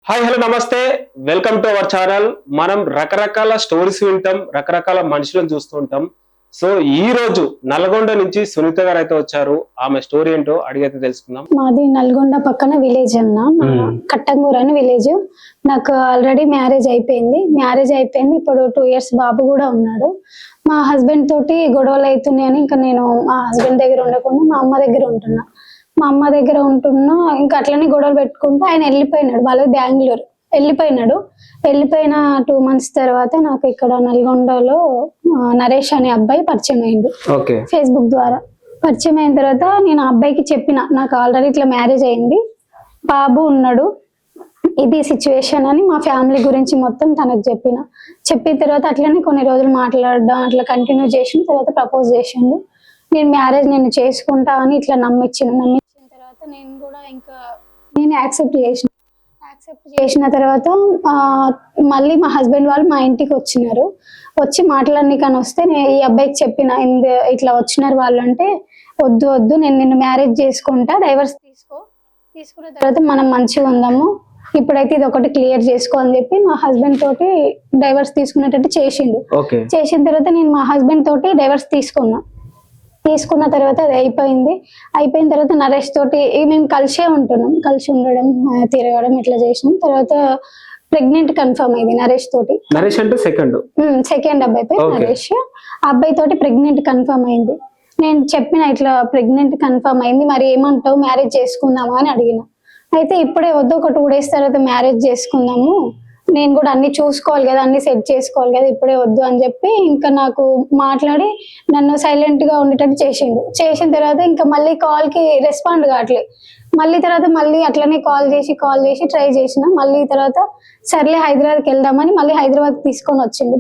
Hi hello నమస్తే. Welcome to our channel. మనం రకరకాల స్టోరీస్ వింటాం, రకరకాల మనుషులను చూస్తూ ఉంటాం. సో ఈ రోజు నల్గొండ నుంచి సునీత గారు అయితే వచ్చారు. ఆమె స్టోరీ ఏంటో అడిగైతే తెలుసుకుందాం. మాది నల్గొండ పక్కన విలేజ్ అన్న, కట్టంగూరు అని విలేజ్. నాకు ఆల్రెడీ మ్యారేజ్ అయిపోయింది. ఇప్పుడు 2 years బాబు కూడా ఉన్నాడు. మా హస్బెండ్ తోటి గొడవలు అవుతున్నాయని ఇంకా నేను మా హస్బెండ్ దగ్గర ఉండకుండా మా అమ్మ దగ్గర ఉంటున్నా. ఇంకా అట్లనే గొడవలు పెట్టుకుంటూ ఆయన వెళ్ళిపోయినాడు. వాళ్ళది బెంగళూరు. వెళ్ళిపోయిన 2 months తర్వాత నాకు ఇక్కడ నల్గొండలో నరేష్ అనే అబ్బాయి పరిచయం అయిండు. ఫేస్బుక్ ద్వారా పరిచయం అయిన తర్వాత నేను ఆ అబ్బాయికి చెప్పిన, నాకు ఆల్రెడీ ఇట్లా మ్యారేజ్ అయింది, బాబు ఉన్నాడు, ఇది సిచ్యువేషన్ అని మా ఫ్యామిలీ గురించి మొత్తం తనకు చెప్పిన తర్వాత అట్లనే కొన్ని రోజులు మాట్లాడడం అట్లా కంటిన్యూ చేసిన తర్వాత ప్రపోజ్ చేసిండు. నేను చేసుకుంటా అని ఇట్లా నమ్మించిన తర్వాత నేను కూడా ఇంకా యాక్సెప్ట్ చేసిన తర్వాత మళ్ళీ మా హస్బెండ్ వాళ్ళు మా ఇంటికి వచ్చి మాట్లాడనీకని వస్తే నేను ఈ అబ్బాయికి చెప్పిన, ఇట్లా వచ్చినారు వాళ్ళు అంటే, వద్దు నేను నిన్ను మ్యారేజ్ చేసుకుంటా, డైవర్స్ తీసుకున్న తర్వాత మనం మంచిగా ఉందాము, ఇప్పుడైతే ఇది ఒకటి క్లియర్ చేసుకో అని చెప్పి మా హస్బెండ్ తోటి డైవర్స్ తీసుకునేటట్టు చేసిన తర్వాత నేను మా హస్బెండ్ తోటి డైవర్స్ తీసుకున్న తర్వాత అది అయిపోయిన తర్వాత నరేష్ తోటి మేము కలిసి ఉండడం తిరగడం ఇట్లా చేసినాం. తర్వాత ప్రెగ్నెంట్ కన్ఫర్మ్ అయింది నరేష్ తోటి. నరేష్ అంటే సెకండ్ అబ్బాయి పేరు నరేష్. అబ్బాయి తోటి ప్రెగ్నెంట్ కన్ఫర్మ్ అయింది. నేను చెప్పిన, ఇట్లా ప్రెగ్నెంట్ కన్ఫర్మ్ అయింది, మరి ఏమంటావు, మ్యారేజ్ చేసుకుందామా అని అడిగిన. అయితే ఇప్పుడే వద్దు, ఒక 2 days తర్వాత మ్యారేజ్ చేసుకుందాము, నేను కూడా అన్ని చూసుకోవాలి కదా, అన్ని సెట్ చేసుకోవాలి కదా, ఇప్పుడే వద్దు అని చెప్పి ఇంకా నాకు మాట్లాడి నన్ను సైలెంట్ గా ఉండేటట్టు చేసిన తర్వాత ఇంకా మళ్ళీ కాల్ కి రెస్పాండ్ కావట్లేదు. మళ్ళీ అట్లనే కాల్ చేసి ట్రై చేసిన. మళ్ళీ తర్వాత సర్లే హైదరాబాద్కి వెళ్దామని మళ్ళీ హైదరాబాద్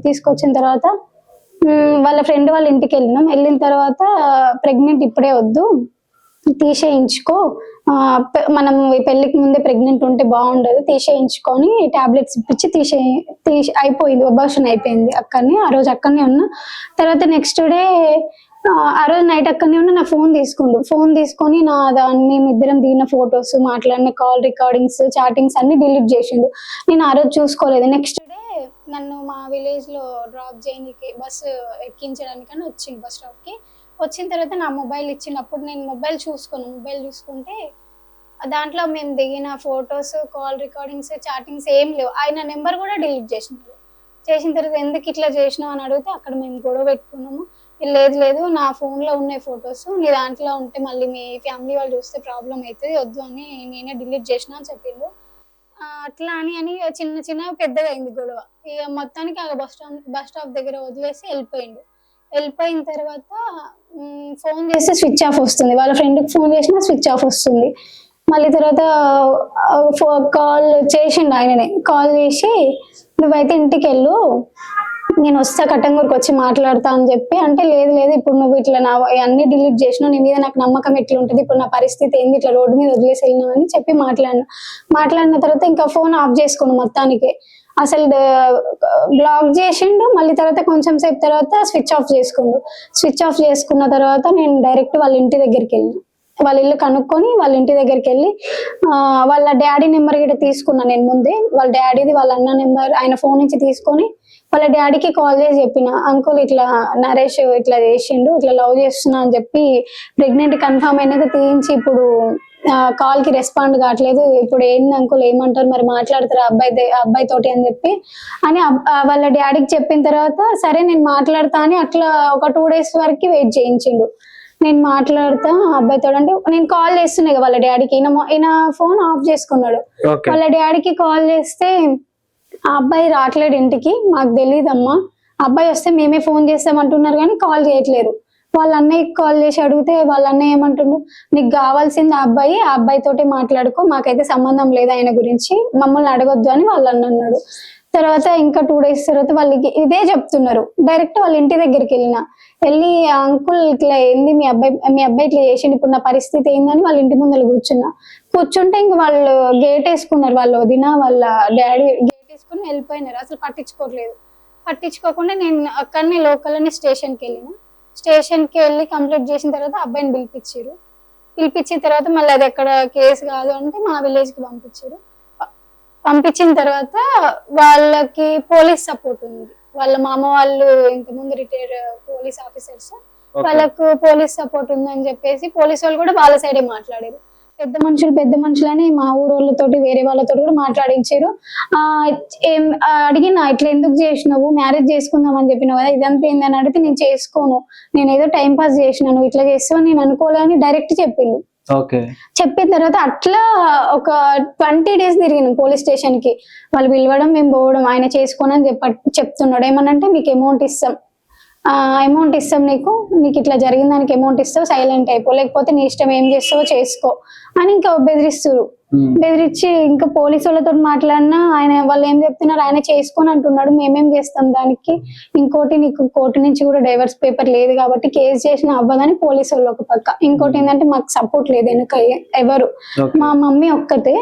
తీసుకొచ్చిన తర్వాత వాళ్ళ ఫ్రెండ్ వాళ్ళ ఇంటికి వెళ్ళిన తర్వాత ప్రెగ్నెంట్ ఇప్పుడే వద్దు, తీసేయించుకో, మనం పెళ్లికి ముందే ప్రెగ్నెంట్ ఉంటే బాగుండదు, తీసేయించుకొని టాబ్లెట్స్ ఇప్పించి అయిపోయింది, అబార్షన్ అయిపోయింది అక్కడనే. ఆ రోజు అక్కడనే ఉన్నా. తర్వాత నెక్స్ట్ డే ఆ రోజు నైట్ అక్కడనే ఉన్నా. నా ఫోన్ తీసుకొని నా దాన్ని ఇద్దరం దిగిన ఫొటోస్, మాట్లాడిన కాల్ రికార్డింగ్స్, చాటింగ్స్ అన్ని డిలీట్ చేసిండు. నేను ఆ రోజు చూసుకోలేదు. నెక్స్ట్ డే నన్ను మా విలేజ్ లో డ్రాప్ చేయడానికి బస్సు ఎక్కించడానికని వచ్చింది బస్ స్టాప్ కి. వచ్చిన తర్వాత నా మొబైల్ ఇచ్చినప్పుడు నేను మొబైల్ చూసుకుంటే దాంట్లో మేము దిగిన ఫొటోస్, కాల్ రికార్డింగ్స్, చాటింగ్స్ ఏం లేవు. ఆయన నెంబర్ కూడా డిలీట్ చేసిన తర్వాత ఎందుకు ఇట్లా చేసినావు అని అడిగితే అక్కడ మేము గొడవ పెట్టుకున్నాము. లేదు నా ఫోన్ లో ఉన్నాయి ఫొటోస్, నీ దాంట్లో ఉంటే మళ్ళీ మీ ఫ్యామిలీ వాళ్ళు చూస్తే ప్రాబ్లం అవుతుంది, వద్దు అని నేనే డిలీట్ చేసిన అని చెప్పిండు. అట్లా అని చిన్న పెద్దగా అయింది గొడవ. ఇక మొత్తానికి ఆ బస్ స్టాప్ దగ్గర వదిలేసి వెళ్ళిపోయిన తర్వాత ఫోన్ చేస్తే స్విచ్ ఆఫ్ వస్తుంది. వాళ్ళ ఫ్రెండ్కి ఫోన్ చేసినా స్విచ్ ఆఫ్ వస్తుంది. మళ్ళీ తర్వాత కాల్ చేసిండు ఆయననే. కాల్ చేసి నువ్వైతే ఇంటికి వెళ్ళు, నేను వస్తా, కట్టంగూరికి వచ్చి మాట్లాడతా అని చెప్పి అంటే, లేదు ఇప్పుడు నువ్వు ఇట్లా అన్ని డిలీట్ చేసినావు, నీ మీద నాకు నమ్మకం ఎట్లా ఉంటుంది, ఇప్పుడు నా పరిస్థితి ఏంది, ఇట్లా రోడ్డు మీద వదిలేసి వెళ్ళినావు అని చెప్పి మాట్లాడిన తర్వాత ఇంకా ఫోన్ ఆఫ్ చేసుకున్నాను మొత్తానికి. అసలు బ్లాక్ చేసిండు. మళ్ళీ తర్వాత కొంచెం సేపు తర్వాత స్విచ్ ఆఫ్ చేసుకున్న తర్వాత నేను డైరెక్ట్ వాళ్ళ ఇంటి దగ్గరికి వెళ్ళిన. వాళ్ళ ఇల్లు కనుక్కొని వాళ్ళ ఇంటి దగ్గరికి వెళ్ళి వాళ్ళ డాడీ నెంబర్ గిట్ట తీసుకున్నా. నేను ముందే వాళ్ళ డాడీది, వాళ్ళ అన్న నెంబర్ ఆయన ఫోన్ నుంచి తీసుకొని వాళ్ళ డాడీకి కాల్ చేసి చెప్పిన, అంకుల్ ఇట్లా నరేష్ ఇట్లా చేసిండు, ఇట్లా లవ్ చేస్తున్నా అని చెప్పి ప్రెగ్నెంట్ కన్ఫర్మ్ అయినాక తీయించి ఇప్పుడు కాల్ కి రెస్పాండ్ కావట్లేదు, ఇప్పుడు ఏంది అంకుల్ ఏమంటారు, మరి మాట్లాడతారు అబ్బాయి తోటి అని చెప్పి వాళ్ళ డాడీకి చెప్పిన తర్వాత సరే నేను మాట్లాడతా అని అట్లా ఒక 2 days వరకు వెయిట్ చేయించిండు. నేను మాట్లాడతా అబ్బాయితో అంటే నేను కాల్ చేస్తున్నాయి వాళ్ళ డాడీకి. ఈయన ఫోన్ ఆఫ్ చేసుకున్నాడు. వాళ్ళ డాడీకి కాల్ చేస్తే ఆ అబ్బాయి రావట్లేడు ఇంటికి, మాకు తెలియదమ్మా, అబ్బాయి వస్తే మేమే ఫోన్ చేస్తామంటున్నారు కానీ కాల్ చేయట్లేరు. వాళ్ళ అన్నయ్యకి కాల్ చేసి అడిగితే వాళ్ళ అన్నయ్య ఏమంటుండు, నీకు కావాల్సింది ఆ అబ్బాయి తోటి మాట్లాడుకో, మాకైతే సంబంధం లేదు ఆయన గురించి, మమ్మల్ని అడగొద్దు అని వాళ్ళ అన్న అన్నాడు. తర్వాత ఇంకా 2 days తర్వాత వాళ్ళకి ఇదే చెప్తున్నారు. డైరెక్ట్ వాళ్ళ ఇంటి దగ్గరికి వెళ్ళి అంకుల్ ఇట్లా ఏంది, మీ అబ్బాయి ఇట్లా చేసిండు, ఇప్పుడు నా పరిస్థితి ఏందని వాళ్ళ ఇంటి ముందర కూర్చుంటే ఇంక వాళ్ళు గేట్ వేసుకున్నారు. వాళ్ళ వదిన వాళ్ళ డాడీ గేట్ వేసుకుని వెళ్ళిపోయినారు. అసలు పట్టించుకోకుండా నేను అక్కడనే లోకల్లోనే స్టేషన్కి వెళ్ళి కంప్లీట్ చేసిన తర్వాత అబ్బాయిని పిలిపించిన తర్వాత మళ్ళీ అది ఎక్కడ కేసు కాదు అంటే మా విలేజ్కి పంపించారు. పంపించిన తర్వాత వాళ్ళకి పోలీస్ సపోర్ట్ ఉంది. వాళ్ళ మామ వాళ్ళు ఇంతకుముందు రిటైర్డ్ పోలీస్ ఆఫీసర్స్, వాళ్ళకు పోలీస్ సపోర్ట్ ఉందని చెప్పేసి పోలీస్ వాళ్ళు కూడా వాళ్ళ సైడే మాట్లాడారు. పెద్ద మనుషులని మా ఊరోళ్ళతోటి వేరే వాళ్ళతో కూడా మాట్లాడించారు. అడిగిన ఇట్లా ఎందుకు చేసినావు, మ్యారేజ్ చేసుకుందాం అని చెప్పినావు కదా, ఇదంతా ఏందని అడిగితే నేను చేసుకోను, నేను ఏదో టైం పాస్ చేసినాను, ఇట్లా చేస్తావు నేను అనుకోలేని డైరెక్ట్ చెప్పిండు. చెప్పిన తర్వాత అట్లా ఒక 20 days తిరిగిన పోలీస్ స్టేషన్ కి. వాళ్ళు పిలవడం మేము పోవడం, ఆయన చేసుకోను అని చెప్తున్నాడు. ఏమనంటే మీకు అమౌంట్ ఇస్తాం, నీకు ఇట్లా జరిగిన దానికి అమౌంట్ ఇస్తావు, సైలెంట్ అయిపో, లేకపోతే నీ ఇష్టం ఏం చేస్తావో చేసుకో అని ఇంకా బెదిరిస్తారు. బెదిరించి ఇంకా పోలీసు వాళ్ళతో మాట్లాడినా వాళ్ళు ఏం చెప్తున్నారు, ఆయన చేసుకొని అంటున్నాడు, మేమేం చేస్తాం దానికి, ఇంకోటి నీకు కోర్టు నుంచి కూడా డైవర్స్ పేపర్ లేదు కాబట్టి కేసు చేసిన అవ్వదని పోలీసు వాళ్ళు ఒక పక్క. ఇంకోటి ఏంటంటే మాకు సపోర్ట్ లేదు వెనక ఎవరు, మా మమ్మీ ఒక్కతే,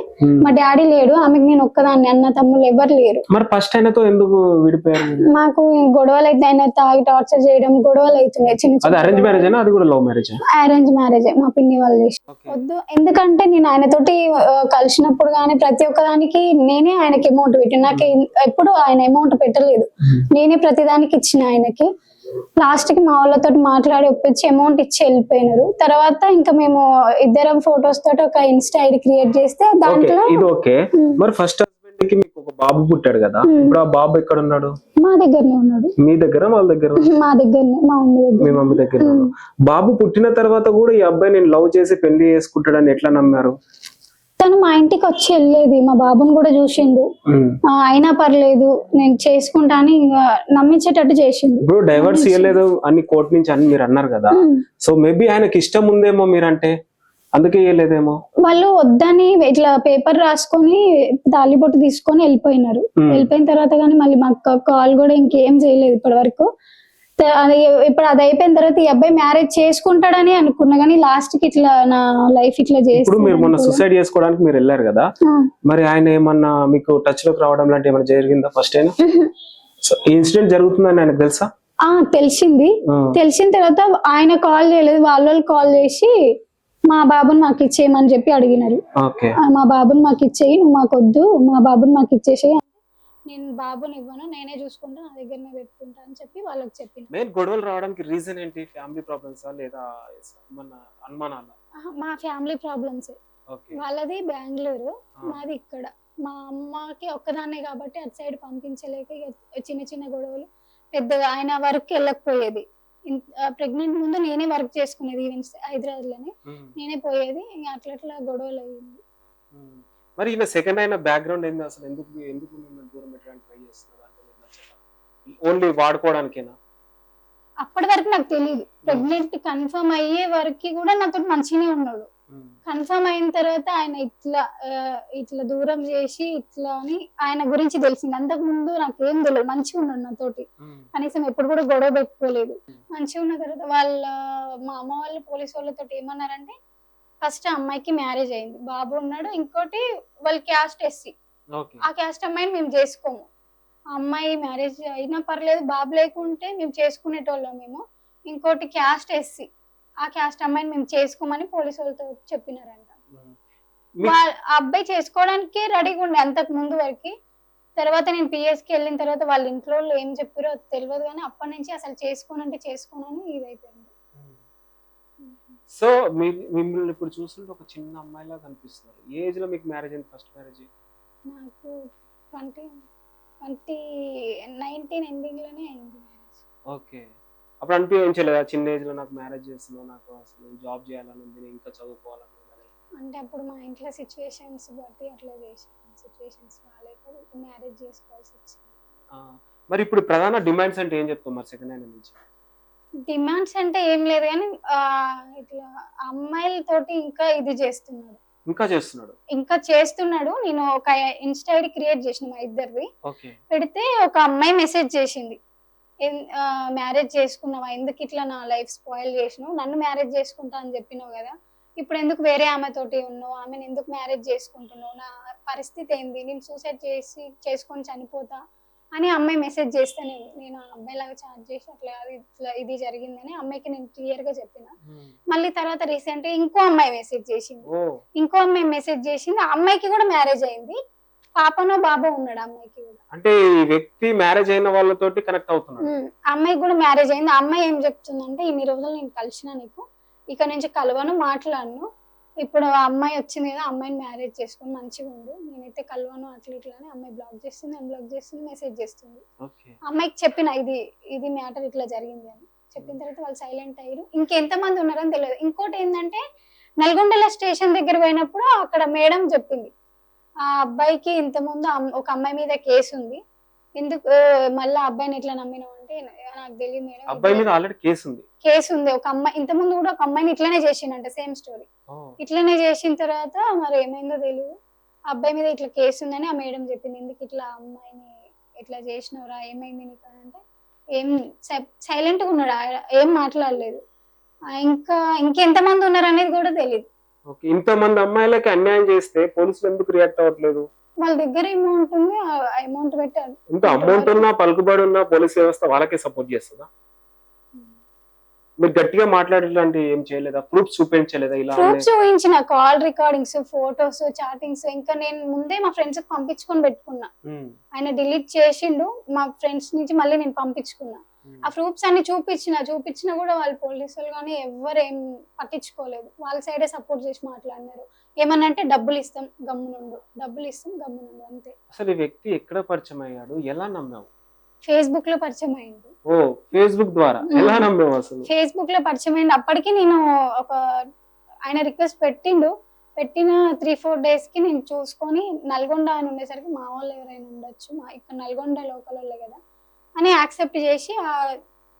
మా డాడీ లేడు, ఆమెకు నేను ఒక్కదాన్ని, అన్న తమ్ముళ్ళు ఎవరు లేరు. మరి ఫస్ట్ ఆయనతో ఎందుకు విడిపోయారు? మాకు గొడవలు అయితే ఆయన తాగి టార్చర్ చేయడం, గొడవలు అవుతున్నాయి చిన్న. అరేంజ్ మ్యారేజ్ అది కూడా లవ్ మ్యారేజ్? అరేంజ్ మ్యారేజ్ మా పిన్ని వాళ్ళు చేసి. వద్దు, ఎందుకంటే నేను ఆయనతోటి కలిసినప్పుడు కానీ ప్రతి ఒక్కదానికి నేనే ఆయనకి అమౌంట్ పెట్టిన, నాకు ఎప్పుడు ఆయన అమౌంట్ పెట్టలేదు, నేనే ప్రతిదానికి ఇచ్చిన ఆయనకి. లాస్ట్ కి మా వాళ్ళతో మాట్లాడి ఒప్పించి అమౌంట్ ఇచ్చి వెళ్ళిపోయినారు. తర్వాత ఇంకా మేము ఇద్దరం ఫొటోస్ తోటి ఒక ఇన్స్టా ఐడి క్రియేట్ చేస్తే దాంట్లో మరి ఫస్ట్ హస్బెండ్ కి మీకు ఒక బాబు పుట్టాడు కదా, ఇప్పుడు ఆ బాబు ఎక్కడ ఉన్నాడు? మా దగ్గరనే ఉన్నాడు. మీ దగ్గర వాళ్ళ దగ్గర? మా దగ్గరనే, మా మమ్మీ దగ్గర. మీ మమ్మీ దగ్గర. బాబు పుట్టిన తర్వాత కూడా ఈ అబ్బాయి నేను లవ్ చేసి పెళ్లి చేసుకుంటాడని ఎట్లా నమ్మారు? తను మా ఇంటికి వచ్చి వెళ్ళేది, మా బాబుని కూడా చూసిండు, అయినా పర్లేదు నేను చేసుకుంటా అని ఇంకా నమ్మించేటట్టు చేసిండు. ఇప్పుడు డైవర్స్ ఇవ్వలేదు అని కోర్టు నుంచి అని మీరు అన్నారు కదా, సో మేబీ ఆయనకి ఇష్టం ఉందేమో మీరంటే, అందుకే ఇవ్వలేదేమో. వాళ్ళు వద్దని ఇట్లా పేపర్ రాసుకొని తాలిబొట్టు తీసుకొని వెళ్ళిపోయినారు. వెళ్ళిపోయిన తర్వాత కానీ మళ్ళీ మాకు కాల్ కూడా ఇంకేం చేయలేదు ఇప్పటి వరకు. ఇప్పుడు అది అయిపోయిన తర్వాత ఈ అబ్బాయి మ్యారేజ్ చేసుకుంటాడని అనుకున్నా, కానీ లాస్ట్ కి ఇట్లా నా లైఫ్ ఇట్లా చేసి. ఇప్పుడు మీరు మొన్న సూసైడ్ చేసుకోవడానికి మీరు వెళ్ళారు కదా, మరి ఆయన ఏమన్నా మీకు టచ్ లోకి రావడం లాంటి ఏమైనా జరిగిందా ఫస్ట్ అయినా? ఈ ఇన్సిడెంట్ జరుగుతుందని ఆయనకు తెలుసా? తెలిసింది. తెలిసిన తర్వాత ఆయన కాల్ చేయలేదు, వాళ్ళు కాల్ చేసి మా బాబుని మాకు ఇచ్చేయమని చెప్పి అడిగినారు. మా బాబుని మాకు ఇచ్చేయి, నువ్వు మాకు వద్దు, మా బాబుని మాకు ఇచ్చేసేయి, నేను బాబుని ఇవ్వను, నేనే చూసుకుంటా, నా దగ్గరనే పెట్టుకుంటా అని చెప్పి వాళ్ళకి చెప్పిన. మెయిన్ గొడవలు రావడానికి రీజన్ ఏంటి? ఫ్యామిలీ ప్రాబ్లమ్స్ లేదా అనుమానాలా? మా ఫ్యామిలీ ప్రాబ్లమ్స్. వాళ్ళది బెంగళూరు, మాది ఇక్కడ. మా అమ్మకి ఒక్కదాన్నే కాబట్టి అటు సైడ్ పంపించలేక చిన్న చిన్న గొడవలు, పెద్దగా ఆయన వర్క్ వెళ్ళకపోయేది. ప్రెగ్నెంట్ ముందు నేనే వర్క్ చేసుకునేది ఈవెంట్స్ హైదరాబాద్ లోనే, నేనే పోయేది. అట్లా గొడవలు అయ్యింది. మరి ఈయన సెకండ్ అయిన బ్యాక్గ్రౌండ్ ఏంది అసలు? ఎందుకు దూరం పెట్టడానికి ట్రై చేస్తున్నారు? అంటే ఓన్లీ వాడుకోవడానికేనా? అప్పటి వరకు నాకు తెలియదు. ప్రెగ్నెంట్ కన్ఫర్మ్ అయ్యే వరకు కూడా నాతో మంచిగానే ఉన్నాడు. కన్ఫర్మ్ అయిన తర్వాత ఆయన ఇట్లా దూరం చేసి ఇట్లా అని ఆయన గురించి తెలిసింది. అంతకు ముందు నాకేం తెలియదు, మంచిగా ఉన్నాడు నాతోటి, కనీసం ఎప్పుడు కూడా గొడవ పెట్టుకోలేదు. మంచిగా ఉన్న తర్వాత మా అమ్మ వాళ్ళు పోలీసు వాళ్ళతో ఏమన్నారంటే, ఫస్ట్ అమ్మాయికి మ్యారేజ్ అయింది, బాబు ఉన్నాడు, ఇంకోటి వాళ్ళ క్యాస్ట్ ఎస్సీ, ఆ క్యాస్ట్ అమ్మాయిని మేము చేసుకోము, అమ్మాయి మ్యారేజ్ అయినా పర్లేదు బాబు లేకుంటే మేము చేసుకునేటోళ్ళం మేము, ఇంకోటి క్యాస్ట్ ఎస్సీ, ఆ క్యాస్ట్ అమ్మాయిని మేము చేసుకోమని పోలీసు వాళ్ళతో చెప్పినారంట. ఆ అబ్బాయి చేసుకోవడానికి రెడీగా ఉండే అంతకు ముందు వరకు. తర్వాత నేను పిఎస్కి వెళ్ళిన తర్వాత వాళ్ళ ఇంట్లో ఏం చెప్పారో తెలియదు, కానీ అప్పటి నుంచి అసలు చేసుకోనంటే చేసుకోనని ఇది అయిపోయింది. సో మిమ్మల్ని ఇప్పుడు చూస్తుంటే ఒక చిన్న అమ్మాయిలా కనిపిస్తున్నారు. ఏ ఏజ్ లో మీకు మ్యారేజ్ అయింది? ఫస్ట్ మ్యారేజ్ నాకు 19 ఎండింగ్ లోనే అయింది. ఓకే. అప్పుడు అనిపించలేదా చిన్న ఏజ్ లో నాకు మ్యారేజ్ చేస్తున్నావు, నాకు అసలు జాబ్ చేయాలని ఉంది, ఇంకా చదువుకోవాలని ఉంది? అంటే అప్పుడు మా ఇంట్లో సిచ్యువేషన్స్ బట్టి అట్లా చేసాను, సిచ్యువేషన్స్ బాగాలేక మ్యారేజ్ చేసుకోవాల్సి వచ్చింది. మరి ఇప్పుడు ప్రధాన డిమాండ్స్ అంటే ఏం చెప్తాం మరి సెకండ్ హ్యాండ్ నుంచి? డిమాండ్స్ అంటే ఏం లేదు, కానీ ఇట్లా అమ్మాయిలతోటి ఇంకా చేస్తున్నాడు. నేను ఒక ఇన్స్టా ఐడి క్రియేట్ చేసిన మా ఇద్దరిది, పెడితే ఒక అమ్మాయి మెసేజ్ చేసింది, మ్యారేజ్ చేసుకున్నావా, ఎందుకు ఇట్లా నా లైఫ్ స్పాయిల్ చేసినావు, నన్ను మ్యారేజ్ చేసుకుంటా అని చెప్పినావు కదా, ఇప్పుడు ఎందుకు వేరే ఆమెతోటి ఉన్నావు, ఆమెను ఎందుకు మ్యారేజ్ చేసుకుంటున్నావు, నా పరిస్థితి ఏంది, నేను సూసైడ్ చేసుకొని చనిపోతా అని అమ్మాయి మెసేజ్ చేస్తే నేను అబ్బాయి లాగా చాట్ చేసి అట్లా ఇది జరిగిందని అమ్మాయికి నేను క్లియర్ గా చెప్పిన. మళ్ళీ తర్వాత రీసెంట్ ఇంకో అమ్మాయి మెసేజ్ చేసింది, ఆ అమ్మాయికి కూడా మ్యారేజ్ అయింది. పాపనో బాబో ఉన్నాడు అమ్మాయికి కూడా. అంటే ఈ వ్యక్తి మ్యారేజ్ అయిన వాళ్ళతోటి కనెక్ట్ అవుతున్నాడు. ఆ అమ్మాయికి కూడా మ్యారేజ్ అయింది. ఆ అమ్మాయి ఏం చెప్తుందంటే ఇన్ని రోజులు నేను కలిసిన నీకు ఇక నుంచి కలవను మాట్లాడను, ఇప్పుడు ఆ అమ్మాయి వచ్చింది కదా అమ్మాయిని మ్యారేజ్ చేసుకొని మంచిగా ఉండు, నేనైతే కలవను అట్లా ఇట్లా అని అమ్మాయి బ్లాక్ చేస్తుంది, అన్బ్లాక్ చేస్తుంది, మెసేజ్ చేస్తుంది. అమ్మాయికి చెప్పిన ఇది ఇది మ్యాటర్ ఇట్లా జరిగింది అని చెప్పిన తర్వాత వాళ్ళు సైలెంట్ అయ్యారు. ఇంకెంత మంది ఉన్నారని తెలియదు. ఇంకోటి ఏంటంటే నల్గొండల స్టేషన్ దగ్గర పోయినప్పుడు అక్కడ మేడం చెప్పింది ఆ అబ్బాయికి ఇంత ముందు ఒక అమ్మాయి మీద కేసు ఉంది, ఎందుకు మళ్ళీ అబ్బాయిని ఎట్లా నమ్మినావు అంటే నాకు తెలియదు మేడం, అబ్బాయి మీద ఆల్రెడీ కేసు ఉంది. ఒక అమ్మాయి ఇంత ముందు కూడా ఒక అమ్మాయిని ఇట్లానే చేసిండంట, సేమ్ స్టోరీ. ఇట్లనే చేసిన తర్వాత మరి ఏమైందో తెలియదు, అబ్బాయి మీద ఇట్లా కేసు ఉందని ఆ మేడం చెప్పింది. ఎందుకు ఇట్లా అమ్మాయిని ఇట్లా చేసినవరా, ఏమైంది నీకు అంటే ఏం సైలెంట్ గా ఉన్నాడు, ఏం మాట్లాడలేదు. ఇంకెంత మంది ఉన్నారు అనేది కూడా తెలియదు. ఇంత మంది అమ్మాయిలకి అన్యాయం చేస్తే పోలీసులు ఎందుకు రియాక్ట్ అవ్వట్లేదు? వాళ్ళ దగ్గర అమౌంట్ ఉంది, అమౌంట్ పెట్టారు. ఇంత అమౌంట్ ఉన్నా పలుకుబడి ఉన్నా పోలీస్ వ్యవస్థ వాళ్ళకే సపోర్ట్ చేస్తుందా? మీరు గట్టిగా మాట్లాడేలాంటి ఏం చేయలేదా? ప్రూఫ్ చూపించలేదా? ఇలా ప్రూఫ్ చూపించిన కాల్ రికార్డింగ్స్, ఫోటోస్, చాటింగ్స్ ఇంకా నేను ముందే మా ఫ్రెండ్స్ కి పంపించుకొని పెట్టుకున్నా. ఆయన డిలీట్ చేసిండు, మా ఫ్రెండ్స్ నుంచి మళ్ళీ నేను పంపించుకున్నా. ఆ ప్రూఫ్స్ అన్ని చూపించినా కూడా వాళ్ళు పోలీసులు కానీ ఎవరేం పట్టించుకోలేదు. వాళ్ళ సైడే సపోర్ట్ చేసి మాట్లాడినారు. ఏమన్నంటే డబ్బులు ఇస్తాం గమ్మునుండు, డబ్బులు ఇస్తాం గమ్మునుండు అంతే. అసలు ఈ వ్యక్తి ఎక్కడ పరిచయం అయ్యాడు, ఎలా నమ్మావు? ఫేస్బుక్ లో పరిచయం అయింది. ఓ ఫేస్బుక్ ద్వారా ఎలా నమ్మావు అసలు? ఫేస్బుక్ లో పరిచయం అయింది. అప్పటికి నేను ఒక ఆయన రిక్వెస్ట్ పెట్టిన 3-4 days కి నేను చూసుకొని నల్గొండ అని ఉండేసరికి మా వాళ్ళు ఎవరైనా ఉండొచ్చు, మా ఇక్కడ నల్గొండ లోకల్ వాళ్ళే కదా అని యాక్సెప్ట్ చేసి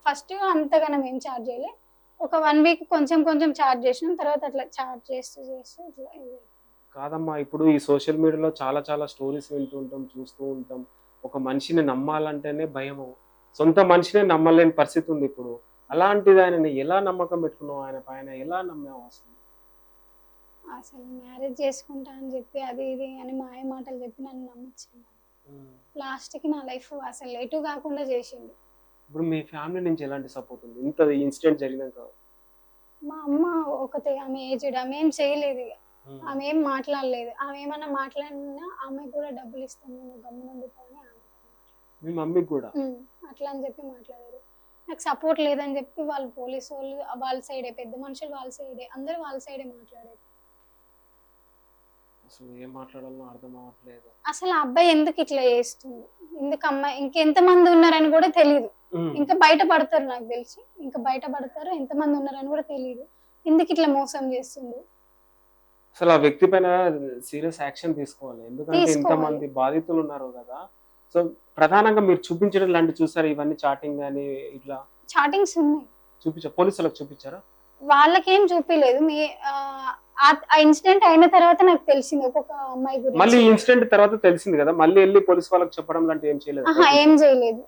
ఫస్ట్ అంతగానో ఏం ఛార్జ్ చేయలే. ఒక 1 week కొంచెం ఛార్జ్ చేసినాం. తర్వాత అట్లా ఛార్జ్ చేస్తూ ఇట్లా. కాదమ్మా, ఇప్పుడు ఈ సోషల్ మీడియాలో చాలా స్టోరీస్ వింటూ ఉంటాం, చూస్తూ ఉంటాం. ఒక మనిషిని నమ్మాలంటేనే భయము, సొంత మనిషినే నమ్మలేని పరిస్థితి ఉంది ఇప్పుడు. అలాంటిది ఆయనని ఎలా నమ్మకం పెట్టుకున్నావు? ఆయన పైన ఎలా నమ్మావు అసలు మ్యారేజ్ చేసుకుంటా అని చెప్పి అది ఇది అని మాయ మాటలు చెప్పి నన్ను నమ్మొచ్చింది. లాస్ట్ కి నా లైఫ్ అసలు ఎటు కాకుండా చేసిండు. ఇప్పుడు మీ ఫ్యామిలీ నుంచి ఎలాంటి సపోర్ట్ ఉంది ఇంత ఇన్సిడెంట్ జరిగినాక? మా అమ్మ ఒకతే, ఆమె ఏజ్డ్, ఆమె ఏం చేయలేదు, ఆమె ఏం మాట్లాడలేదు. ఆమె ఏమన్నా మాట్లాడినా ఆమె కూడా డబ్బులు ఇస్తాను నువ్వు గమ్మునుండిపోని ఆమె మీ మమ్మీకి కూడా అట్లా అని చెప్పి మాట్లాడారు. నాకు సపోర్ట్ లేదని చెప్పి వాళ్ళు పోలీసు వాళ్ళు వాళ్ళ సైడే, పెద్ద మనుషులు వాళ్ళ సైడే, అందరూ వాళ్ళ సైడే మాట్లాడారు. అసలు ఏం మాట్లాడాలో అర్థం అవ్వట్లేదు. అసలు ఆ అబ్బాయి ఎందుకు ఇట్లా చేస్తుంది, ఎందుకు అమ్మాయి ఇంకెంత మంది ఉన్నారని కూడా తెలియదు. ఇంకా బయట పడతారు, నాకు తెలిసి ఇంకా బయట పడతారు, ఎంత మంది ఉన్నారని కూడా తెలియదు. ఎందుకు ఇట్లా మోసం చేస్తుంది? అసలు ఆ వ్యక్తి పైన సీరియస్ యాక్షన్ తీసుకోవాలి, ఎందుకంటే ఇంత మంది బాధితులు ఉన్నారు కదా. సో ప్రధానంగా మీరు చూపించడం లాంటి చూసారు, ఇవన్నీ చాటింగ్ గానీ ఇట్లా చాటింగ్స్ ఉన్నాయి, పోలీసులకు చూపించారా? వాళ్ళకేం చూపించలేదు. ఆ ఇన్సిడెంట్ అయిన తర్వాత నాకు తెలిసింది ఒక్కొక్క అమ్మాయి గురించి. మళ్ళీ ఇన్సిడెంట్ తర్వాత తెలిసింది కదా, మళ్ళీ వెళ్ళి పోలీసు వాళ్ళకి చెప్పడం లాంటి ఏం చేయలేదు? ఏం చేయలేదు.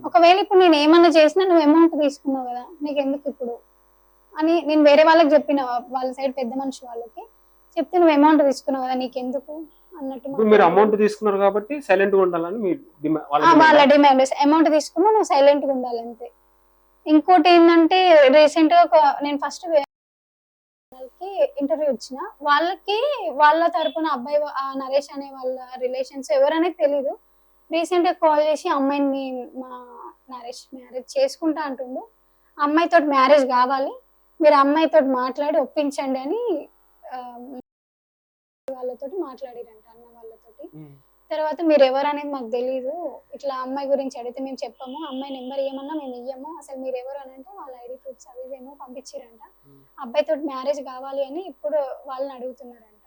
ఒకవేళ ఇప్పుడు నేను ఏమన్నా చేసినా నువ్వు అమౌంట్ తీసుకున్నావు కదా, నీకు ఎందుకు ఇప్పుడు అని నేను వేరే వాళ్ళకి చెప్పిన, వాళ్ళ సైడ్ పెద్ద మనిషి వాళ్ళకి చెప్తే నువ్వు అమౌంట్ తీసుకున్నావు కదా నీకెందుకు అన్నట్టు. మీరు అమౌంట్ తీసుకున్నారు కాబట్టి సైలెంట్ గా ఉండాలని వాళ్ళ డిమాండ్. అమౌంట్ తీసుకున్నా నువ్వు సైలెంట్ గా ఉండాలి అంతే. ఇంకోటి ఏంటంటే రీసెంట్ గా నేను ఫస్ట్ ఇంటర్వ్యూ ఇచ్చిన వాళ్ళకి, వాళ్ళ తరపున అబ్బాయి నరేష్ అనే వాళ్ళ రిలేషన్స్ ఎవరనేది తెలీదు. రీసెంట్ గా కాల్ చేసి అమ్మాయిని మా నరేష్ మ్యారేజ్ చేసుకుంటా అంటుండు, అమ్మాయితో మ్యారేజ్ కావాలి, మీరు అమ్మాయితో మాట్లాడి ఒప్పించండి అని వాళ్ళతో మాట్లాడిరంట, అన్న వాళ్ళతోటి. తర్వాత మీరు ఎవరు అనేది మాకు తెలీదు, ఇట్లా అమ్మాయి గురించి అడిగితే మేము చెప్పాము, అమ్మాయి నెంబర్ ఏమన్నా మేము ఇయ్యము, అసలు మీరు ఎవరు అని అంటే వాళ్ళ ఐడి ప్రూఫ్స్ అవి ఏమో పంపించారంట. అబ్బాయితో మ్యారేజ్ కావాలి అని ఇప్పుడు వాళ్ళని అడుగుతున్నారంట.